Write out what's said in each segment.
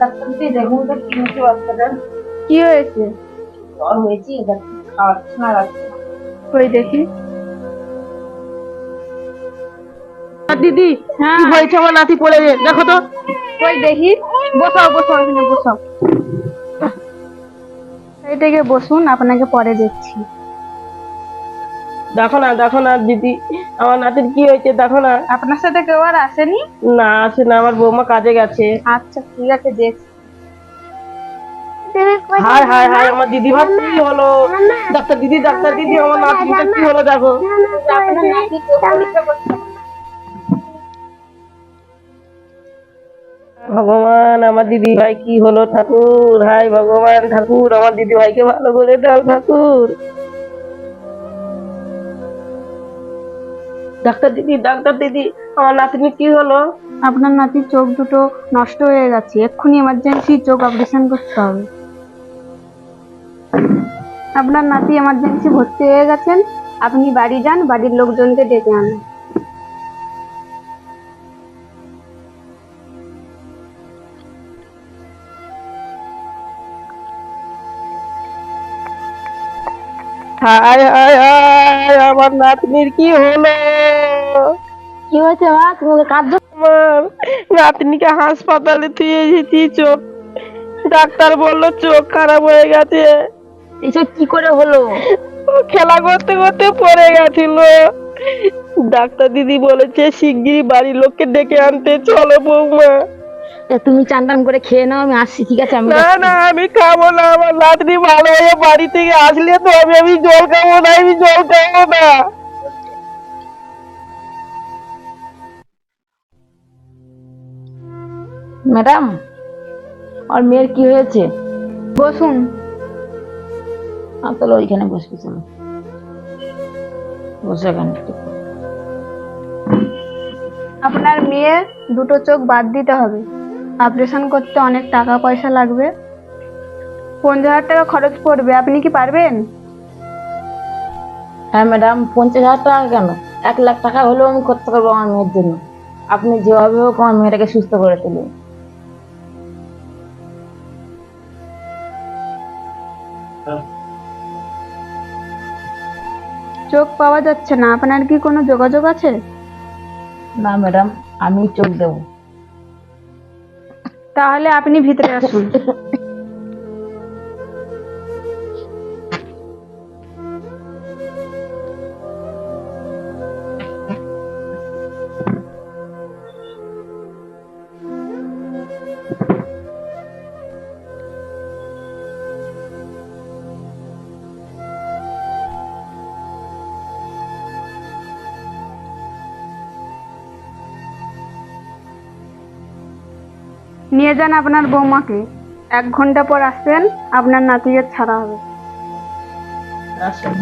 ডাক্তারকে দেখুন তো কি হয়েছে বাচ্চাটার। কি হয়েছে? জ্বর হয়েছে, খাওয়াচ্ছে না রাখছে না। কই দেখি। দিদি হ্যাঁ, কি হয়েছে? আমার নাতি পড়ে গেছে, দেখো তো। কই দেখি। বসাও বসাও, এখানে বসাও। এই থেকে বসুন, আপনাকে পরে দেখছি। দেখো না দেখো না দিদি, আমার নাতির কি হয়েছে দেখো না। আপনার সাথে কেউ আর আসেনি? না আসে না, আমার বৌমা কাজে গেছে। আচ্ছা ঠিক আছে, দেখছি। হায় হায় হায়, আমার দিদি ভাই কি হলো? ডাক্তার দিদি, ডাক্তার দিদি, আমার নাতিটা কি হলো দেখো। আপনার নাতি চোখ পরীক্ষা করতে হবে। ভগবান, আমার দিদি ভাই কি হলো ঠাকুর? হায় ভগবান ঠাকুর, আমার দিদি ভাইকে ভালো করে দাও ঠাকুর। ডাক্তার দিদি, ডাক্তার দিদি, আমার নাতিনি কি হলো? আপনার নাতির চোখ দুটো নষ্ট হয়ে গেছে, এক্ষুনি এমার্জেন্সি চোখ অপারেশন করতে হবে। আপনার নাতি এমার্জেন্সি ভর্তি হয়ে গেছেন, আপনি বাড়ি যান, বাড়ির লোকজনকে ডেকে আনুন। হায় হায় হায়, আমার নাতনির কি হলো? কি হয়েছে মা, তোমাকে কাঁদছো? আমার নাতনিকে হাসপাতালে থুয়ে এসেছি, চোখ ডাক্তার বললো চোখ খারাপ হয়ে গেছে। এসব কি করে হলো? ও খেলা করতে করতে পড়ে গেছিল। ডাক্তার দিদি বলেছে শিগগিরই বাড়ির লোককে ডেকে আনতে, চলো বৌমা। তুমি চান টান করে খেয়ে নাও, আমি আসছি, ঠিক আছে? আমি না না, আমি খাবো না, আমার নাতনি ভালো হয়ে বাড়ি থেকে আসলে তো আমি জল খাবো না, আমি জল খাবো না। ম্যাডাম, আর মেয়ের কি হয়েছে? বসুন। চলো ওইখানে বসবি, চলো বসে এখানে একটু। আপনার মেয়ের দুটো চোখ বাদ দিতে হবে, অপারেশন করতে অনেক টাকা পয়সা লাগবে, 50,000 টাকা খরচ পড়বে। আপনি কি পারবেন? হ্যাঁ ম্যাডাম, 50,000 টাকা কেন, 1 লাখ টাকা হলেও আমি করতে পারবো আমার মেয়ের জন্য। আপনি যেভাবে হোক আমার মেয়েটাকে সুস্থ করে তুলুন। চোখ পাওয়া যাচ্ছে না, আপনার কি কোনো যোগাযোগ আছে? না ম্যাডাম, আমি চোখ দেবো। তাহলে আপনি ভিতরে আসুন। নিয়ে যান আপনার বৌমাকে, 1 ঘন্টা পর আসবেন, আপনার নাতিকে ছাড়া হবে। আসুন।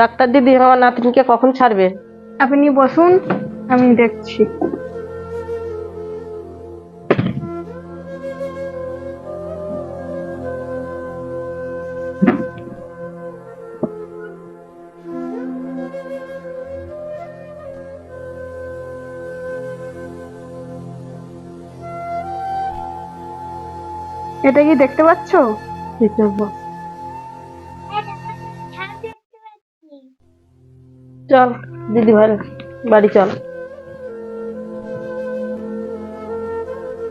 ডাক্তার দিদি, আমার নাতনিকে কখন ছাড়বে? আপনি বসুন, আমি দেখছি। এটা কি দেখতে পাচ্ছ? চল দিদি ভাই, বাড়ি চল।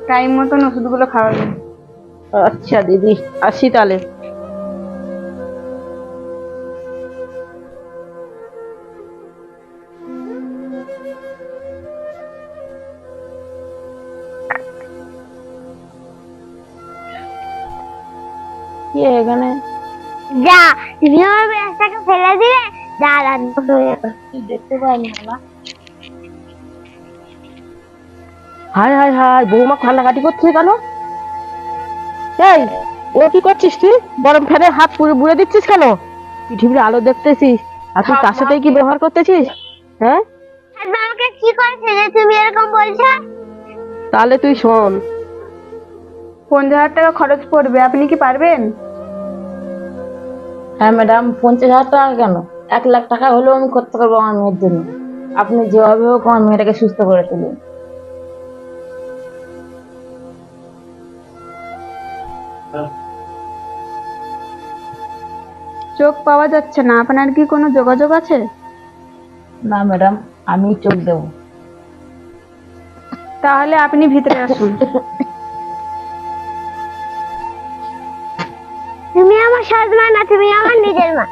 টাইম মতন ওষুধগুলো খাওয়াবেন। আচ্ছা দিদি, আসি তাহলে। কি এখানে যা, তুমি আমার ব্যাগটাকে ফেলে দিলে, যা রান্না হয়ে গেল। দেখতে পাইনি বাবা। হায় হায় হায়, বৌমা কান্নাকাটি করছে কেন? এই, ও কি করছিস তুই? গরম ফ্যানের হাত পুরো বুড়ে দিচ্ছিস কেন? পৃথিবীর আলো দেখতেছিস আর তুই তার সাথেই কি ব্যবহার করতেছিস? হ্যাঁ, আর আমাকে কি করেছে যে তুমি এরকম বলছো? তাহলে তুই শোন। 50,000 টাকা খরচ পড়বে, আপনি কি পারবেন? হ্যাঁ ম্যাডাম, 50,000 টাকা কেন, 1 লাখ টাকা হলেও আমি করতে পারবো আমার মেয়ের জন্য। আপনি যেভাবে হোক আমার মেয়েটাকে সুস্থ করে তুলুন। চোখ পাওয়া যাচ্ছে না, আপনার কি কোনো যোগাযোগ আছে? না ম্যাডাম, আমি চোখ দেবো। তাহলে আপনি ভিতরে আসুন। তুমি আমার সৎ মা না, তুমি আমার নিজের মা।